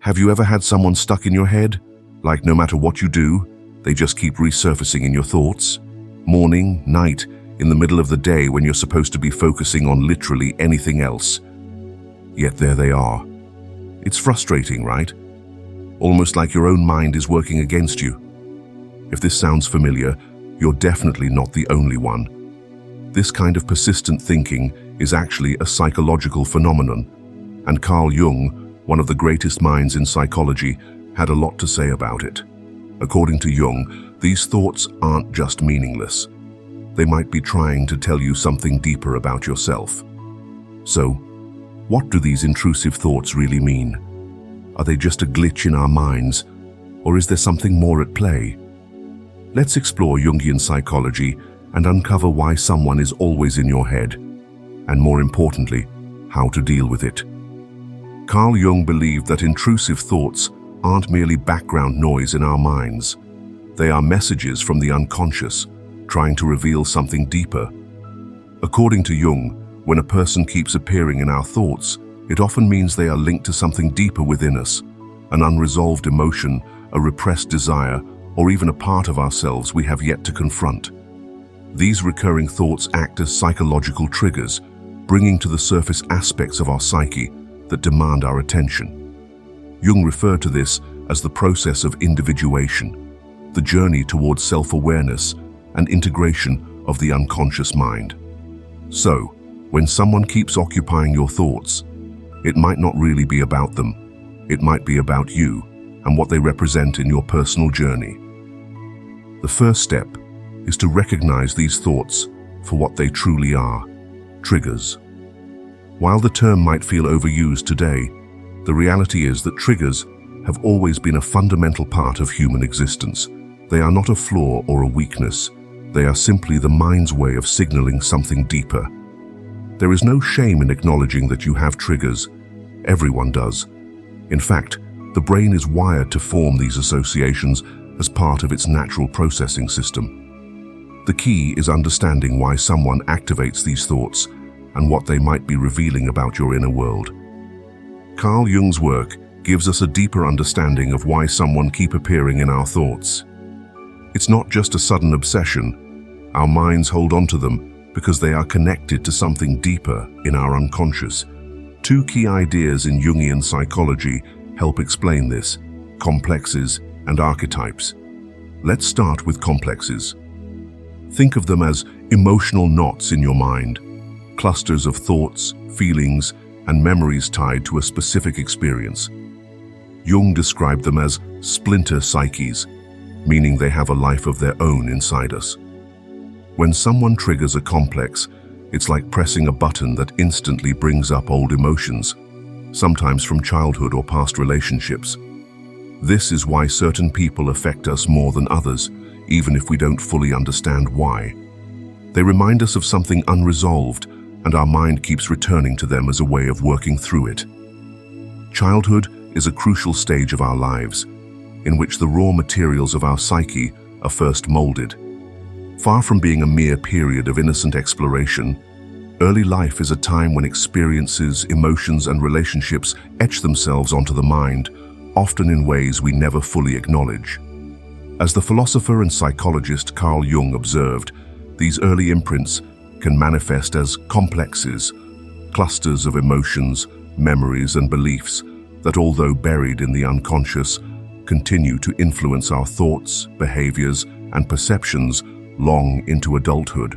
Have you ever had someone stuck in your head? Like no matter what you do, they just keep resurfacing in your thoughts? Morning, night, in the middle of the day when you're supposed to be focusing on literally anything else. Yet there they are. It's frustrating, right? Almost like your own mind is working against you. If this sounds familiar, you're definitely not the only one. This kind of persistent thinking is actually a psychological phenomenon, and Carl Jung, one of the greatest minds in psychology, had a lot to say about it. According to Jung, these thoughts aren't just meaningless. They might be trying to tell you something deeper about yourself. So, what do these intrusive thoughts really mean? Are they just a glitch in our minds, or is there something more at play? Let's explore Jungian psychology and uncover why someone is always in your head, and more importantly, how to deal with it. Carl Jung believed that intrusive thoughts aren't merely background noise in our minds. They are messages from the unconscious, trying to reveal something deeper. According to Jung, when a person keeps appearing in our thoughts, it often means they are linked to something deeper within us, an unresolved emotion, a repressed desire, or even a part of ourselves we have yet to confront. These recurring thoughts act as psychological triggers, bringing to the surface aspects of our psyche that demand our attention. Jung referred to this as the process of individuation, the journey towards self-awareness and integration of the unconscious mind. So, when someone keeps occupying your thoughts, it might not really be about them. It might be about you and what they represent in your personal journey. The first step is to recognize these thoughts for what they truly are: triggers. While the term might feel overused today, the reality is that triggers have always been a fundamental part of human existence. They are not a flaw or a weakness. They are simply the mind's way of signaling something deeper. There is no shame in acknowledging that you have triggers. Everyone does. In fact, the brain is wired to form these associations as part of its natural processing system. The key is understanding why someone activates these thoughts and what they might be revealing about your inner world. Carl Jung's work gives us a deeper understanding of why someone keeps appearing in our thoughts. It's not just a sudden obsession. Our minds hold on to them because they are connected to something deeper in our unconscious. Two key ideas in Jungian psychology help explain this: complexes and archetypes. Let's start with complexes. Think of them as emotional knots in your mind, clusters of thoughts, feelings, and memories tied to a specific experience. Jung described them as splinter psyches, meaning they have a life of their own inside us. When someone triggers a complex, it's like pressing a button that instantly brings up old emotions, sometimes from childhood or past relationships. This is why certain people affect us more than others, even if we don't fully understand why. They remind us of something unresolved, and our mind keeps returning to them as a way of working through it. Childhood is a crucial stage of our lives, in which the raw materials of our psyche are first molded. Far from being a mere period of innocent exploration, early life is a time when experiences, emotions, and relationships etch themselves onto the mind, often in ways we never fully acknowledge. As the philosopher and psychologist Carl Jung observed, these early imprints can manifest as complexes, clusters of emotions, memories, and beliefs that, although buried in the unconscious, continue to influence our thoughts, behaviors, and perceptions long into adulthood.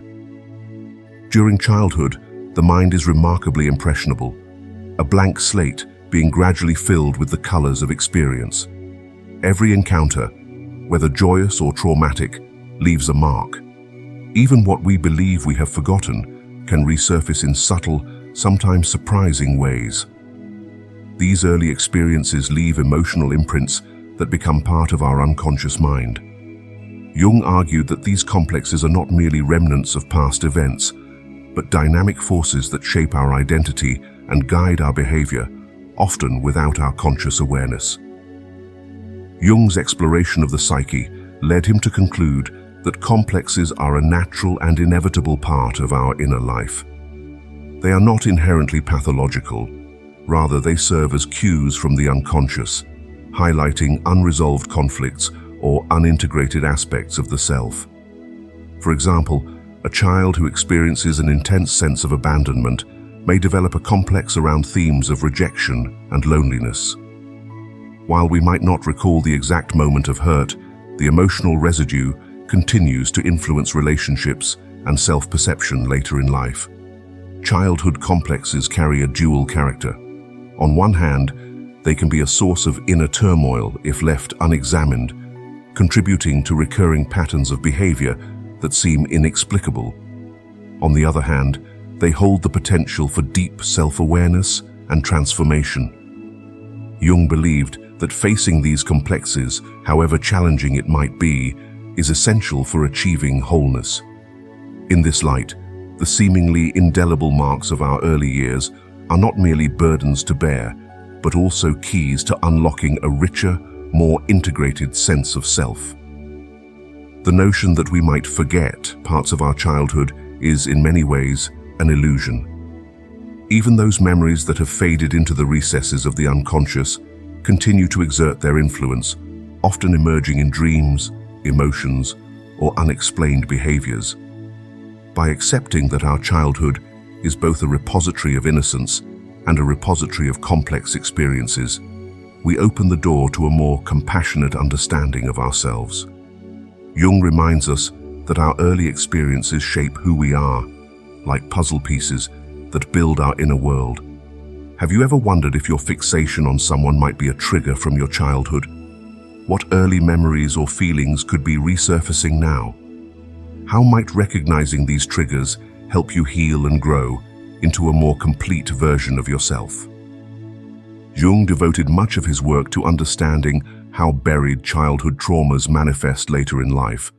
During childhood, the mind is remarkably impressionable, a blank slate being gradually filled with the colors of experience. Every encounter, whether joyous or traumatic, leaves a mark. Even what we believe we have forgotten can resurface in subtle, sometimes surprising ways. These early experiences leave emotional imprints that become part of our unconscious mind. Jung argued that these complexes are not merely remnants of past events, but dynamic forces that shape our identity and guide our behavior, often without our conscious awareness. Jung's exploration of the psyche led him to conclude that complexes are a natural and inevitable part of our inner life. They are not inherently pathological. Rather, they serve as cues from the unconscious, highlighting unresolved conflicts or unintegrated aspects of the self. For example, a child who experiences an intense sense of abandonment may develop a complex around themes of rejection and loneliness. While we might not recall the exact moment of hurt, the emotional residue continues to influence relationships and self-perception later in life. Childhood complexes carry a dual character. On one hand, they can be a source of inner turmoil if left unexamined, contributing to recurring patterns of behavior that seem inexplicable. On the other hand, they hold the potential for deep self-awareness and transformation. Jung believed that facing these complexes, however challenging it might be, is essential for achieving wholeness. In this light, the seemingly indelible marks of our early years are not merely burdens to bear, but also keys to unlocking a richer, more integrated sense of self. The notion that we might forget parts of our childhood is, in many ways, an illusion. Even those memories that have faded into the recesses of the unconscious continue to exert their influence, often emerging in dreams, emotions, or unexplained behaviors. By accepting that our childhood is both a repository of innocence and a repository of complex experiences, we open the door to a more compassionate understanding of ourselves. Jung reminds us that our early experiences shape who we are, like puzzle pieces that build our inner world. Have you ever wondered if your fixation on someone might be a trigger from your childhood? What early memories or feelings could be resurfacing now? How might recognizing these triggers help you heal and grow into a more complete version of yourself? Jung devoted much of his work to understanding how buried childhood traumas manifest later in life.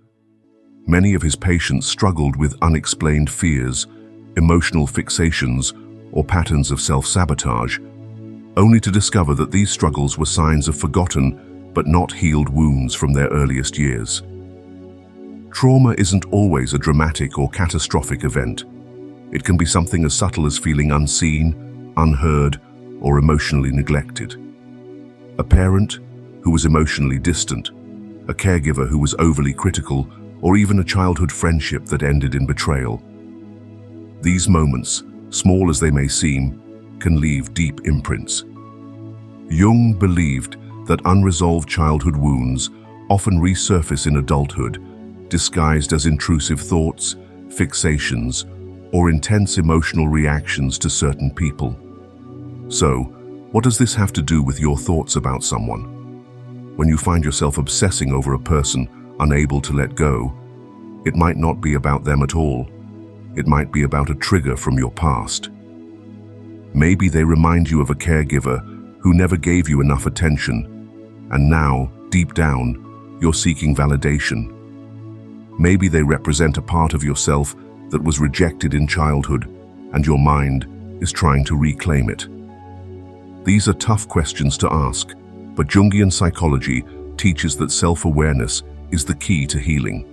Many of his patients struggled with unexplained fears, emotional fixations, or patterns of self-sabotage, only to discover that these struggles were signs of forgotten but not healed wounds from their earliest years. Trauma isn't always a dramatic or catastrophic event. It can be something as subtle as feeling unseen, unheard, or emotionally neglected. A parent who was emotionally distant, a caregiver who was overly critical, or even a childhood friendship that ended in betrayal. These moments, small as they may seem, can leave deep imprints. Jung believed that unresolved childhood wounds often resurface in adulthood, disguised as intrusive thoughts, fixations, or intense emotional reactions to certain people. So, what does this have to do with your thoughts about someone? When you find yourself obsessing over a person, unable to let go, it might not be about them at all. It might be about a trigger from your past. Maybe they remind you of a caregiver who never gave you enough attention, and now, deep down, you're seeking validation. Maybe they represent a part of yourself that was rejected in childhood, and your mind is trying to reclaim it. These are tough questions to ask, but Jungian psychology teaches that self-awareness is the key to healing.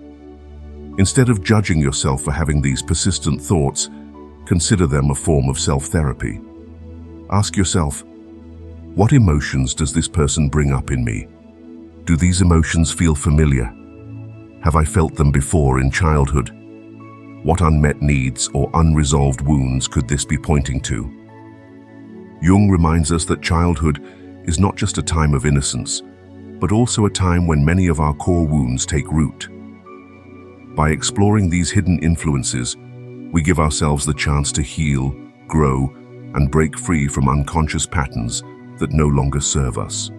Instead of judging yourself for having these persistent thoughts, consider them a form of self-therapy. Ask yourself, what emotions does this person bring up in me? Do these emotions feel familiar? Have I felt them before in childhood? What unmet needs or unresolved wounds could this be pointing to? Jung reminds us that childhood is not just a time of innocence, but also a time when many of our core wounds take root. By exploring these hidden influences, we give ourselves the chance to heal, grow, and break free from unconscious patterns that no longer serve us.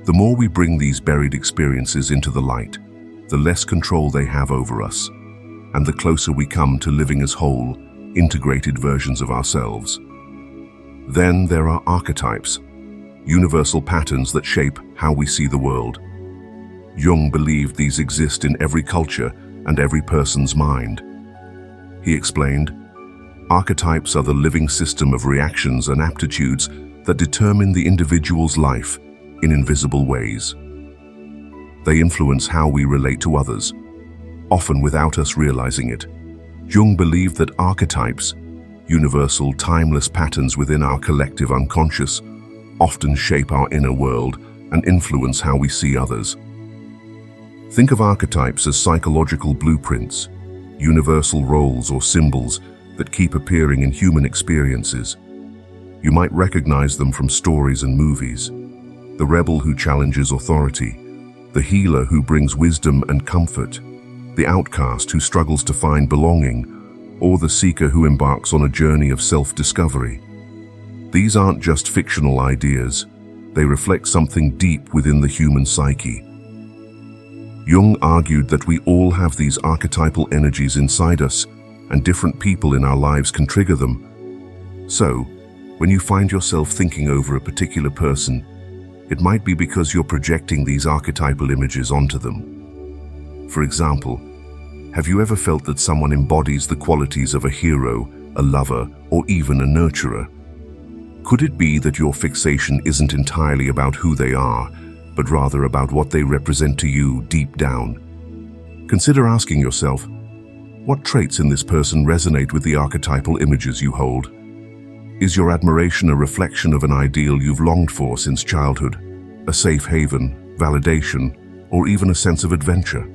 The more we bring these buried experiences into the light, the less control they have over us, and the closer we come to living as whole, integrated versions of ourselves. Then there are archetypes, universal patterns that shape how we see the world. Jung believed these exist in every culture and every person's mind. He explained, archetypes are the living system of reactions and aptitudes that determine the individual's life in invisible ways. They influence how we relate to others, often without us realizing it. Jung believed that archetypes, universal, timeless patterns within our collective unconscious, often shape our inner world and influence how we see others. Think of archetypes as psychological blueprints, universal roles or symbols that keep appearing in human experiences. You might recognize them from stories and movies. The rebel who challenges authority, the healer who brings wisdom and comfort, the outcast who struggles to find belonging, or the seeker who embarks on a journey of self-discovery. These aren't just fictional ideas, they reflect something deep within the human psyche. Jung argued that we all have these archetypal energies inside us, and different people in our lives can trigger them. So, when you find yourself thinking over a particular person, it might be because you're projecting these archetypal images onto them. For example, have you ever felt that someone embodies the qualities of a hero, a lover, or even a nurturer? Could it be that your fixation isn't entirely about who they are, but rather about what they represent to you deep down? Consider asking yourself, what traits in this person resonate with the archetypal images you hold? Is your admiration a reflection of an ideal you've longed for since childhood, a safe haven, validation, or even a sense of adventure?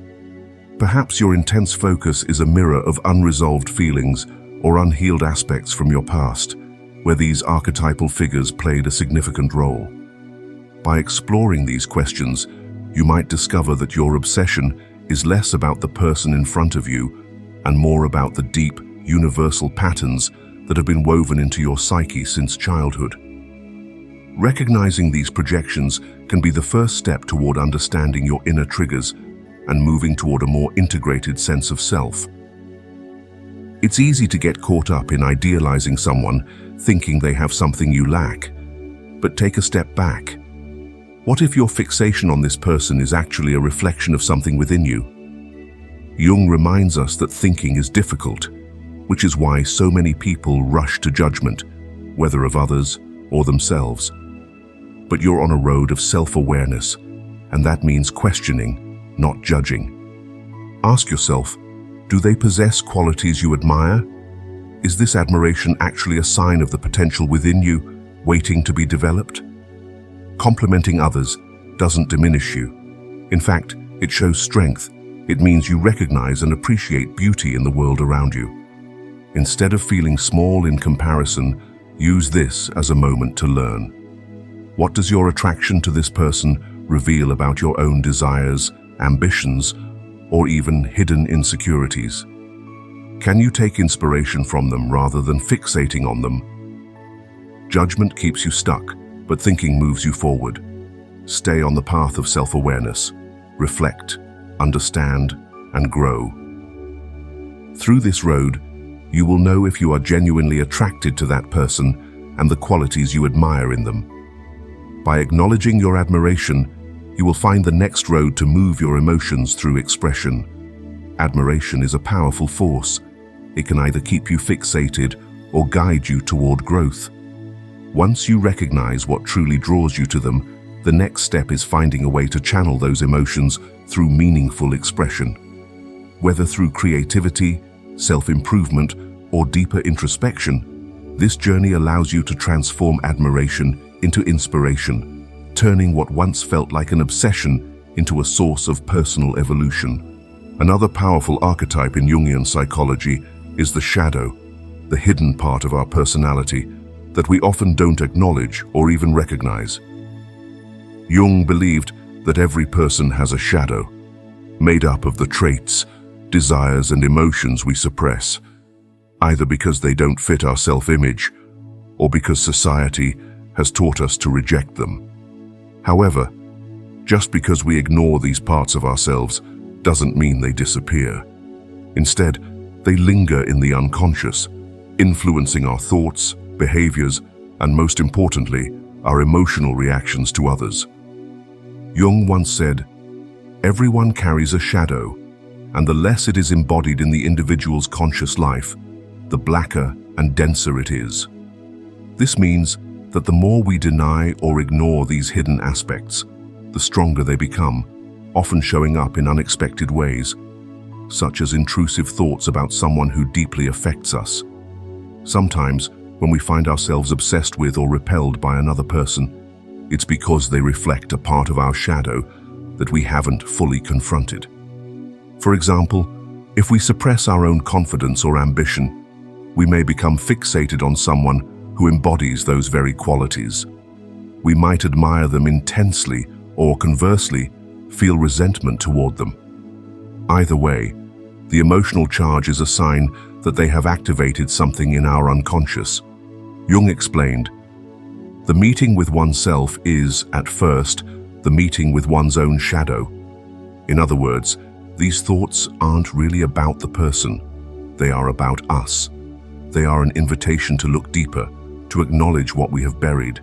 Perhaps your intense focus is a mirror of unresolved feelings or unhealed aspects from your past, where these archetypal figures played a significant role. By exploring these questions, you might discover that your obsession is less about the person in front of you and more about the deep, universal patterns that have been woven into your psyche since childhood. Recognizing these projections can be the first step toward understanding your inner triggers and moving toward a more integrated sense of self. It's easy to get caught up in idealizing someone, thinking they have something you lack. But take a step back. What if your fixation on this person is actually a reflection of something within you? Jung reminds us that thinking is difficult, which is why so many people rush to judgment, whether of others or themselves. But you're on a road of self-awareness, and that means questioning, not judging. Ask yourself, do they possess qualities you admire? Is this admiration actually a sign of the potential within you, waiting to be developed? Complimenting others doesn't diminish you. In fact, it shows strength. It means you recognize and appreciate beauty in the world around you. Instead of feeling small in comparison, use this as a moment to learn. What does your attraction to this person reveal about your own desires, ambitions, or even hidden insecurities? Can you take inspiration from them rather than fixating on them? Judgment keeps you stuck, but thinking moves you forward. Stay on the path of self-awareness. Reflect, understand, and grow. Through this road, you will know if you are genuinely attracted to that person and the qualities you admire in them. By acknowledging your admiration, you will find the next road to move your emotions through expression. Admiration is a powerful force. It can either keep you fixated or guide you toward growth. Once you recognize what truly draws you to them, the next step is finding a way to channel those emotions through meaningful expression. Whether through creativity, self-improvement, or deeper introspection, this journey allows you to transform admiration into inspiration, turning what once felt like an obsession into a source of personal evolution. Another powerful archetype in Jungian psychology is the shadow, the hidden part of our personality that we often don't acknowledge or even recognize. Jung believed that every person has a shadow, made up of the traits, desires, and emotions we suppress, either because they don't fit our self-image or because society has taught us to reject them. However, just because we ignore these parts of ourselves doesn't mean they disappear. Instead, they linger in the unconscious, influencing our thoughts, behaviors, and most importantly, our emotional reactions to others. Jung once said, "Everyone carries a shadow, and the less it is embodied in the individual's conscious life, the blacker and denser it is." This means that the more we deny or ignore these hidden aspects, the stronger they become, often showing up in unexpected ways, such as intrusive thoughts about someone who deeply affects us. Sometimes, when we find ourselves obsessed with or repelled by another person, It's because they reflect a part of our shadow that we haven't fully confronted. For example, if we suppress our own confidence or ambition, we may become fixated on someone who embodies those very qualities. We might admire them intensely or, conversely, feel resentment toward them. Either way, the emotional charge is a sign that they have activated something in our unconscious. Jung explained, "The meeting with oneself is, at first, the meeting with one's own shadow." In other words, these thoughts aren't really about the person. They are about us. They are an invitation to look deeper, to acknowledge what we have buried,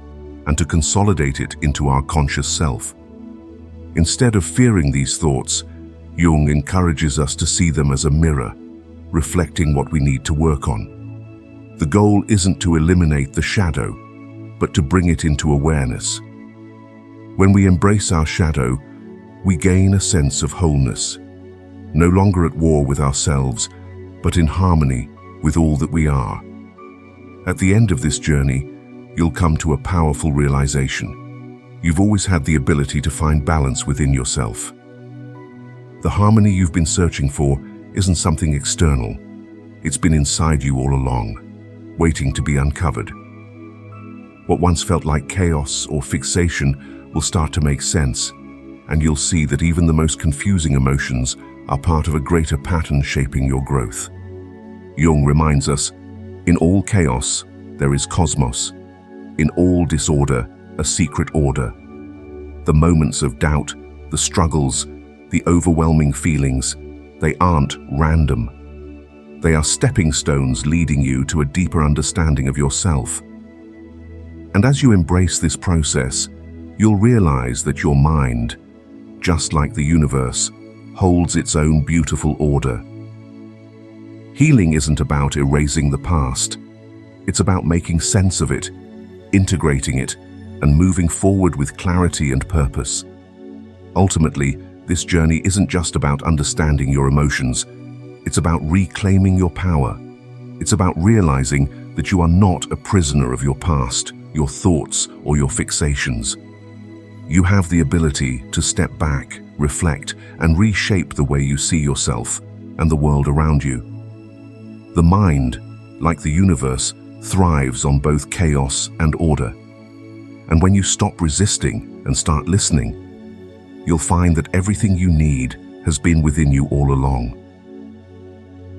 and to consolidate it into our conscious self. Instead of fearing these thoughts, Jung encourages us to see them as a mirror, reflecting what we need to work on. The goal isn't to eliminate the shadow, but to bring it into awareness. When we embrace our shadow, we gain a sense of wholeness, no longer at war with ourselves, but in harmony with all that we are. At the end of this journey, you'll come to a powerful realization. You've always had the ability to find balance within yourself. The harmony you've been searching for isn't something external. It's been inside you all along, waiting to be uncovered. What once felt like chaos or fixation will start to make sense, and you'll see that even the most confusing emotions are part of a greater pattern shaping your growth. Jung reminds us, in all chaos, there is cosmos. In all disorder, a secret order. The moments of doubt, the struggles, the overwhelming feelings, they aren't random. They are stepping stones leading you to a deeper understanding of yourself. And as you embrace this process, you'll realize that your mind, just like the universe, holds its own beautiful order. Healing isn't about erasing the past. It's about making sense of it, integrating it, and moving forward with clarity and purpose. Ultimately, this journey isn't just about understanding your emotions. It's about reclaiming your power. It's about realizing that you are not a prisoner of your past, your thoughts, or your fixations. You have the ability to step back, reflect, and reshape the way you see yourself and the world around you. The mind, like the universe, thrives on both chaos and order. And when you stop resisting and start listening, you'll find that everything you need has been within you all along.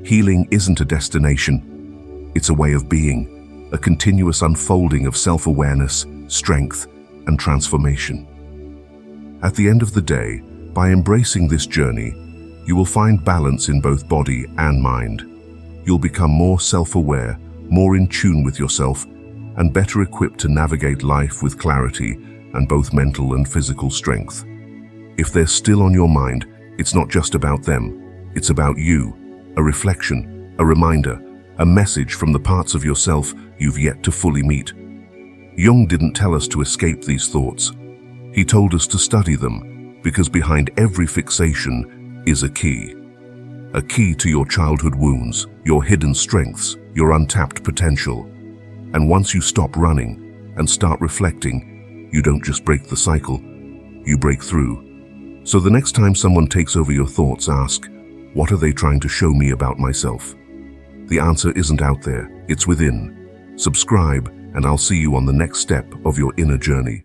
Healing isn't a destination. It's a way of being, a continuous unfolding of self-awareness, strength, and transformation. At the end of the day, by embracing this journey, you will find balance in both body and mind. You'll become more self-aware, more in tune with yourself, and better equipped to navigate life with clarity and both mental and physical strength. If they're still on your mind, it's not just about them, it's about you, a reflection, a reminder, a message from the parts of yourself you've yet to fully meet. Jung didn't tell us to escape these thoughts. He told us to study them, because behind every fixation is a key to your childhood wounds, your hidden strengths, your untapped potential. And once you stop running and start reflecting, you don't just break the cycle, you break through. So the next time someone takes over your thoughts, ask, what are they trying to show me about myself? The answer isn't out there, it's within. Subscribe, and I'll see you on the next step of your inner journey.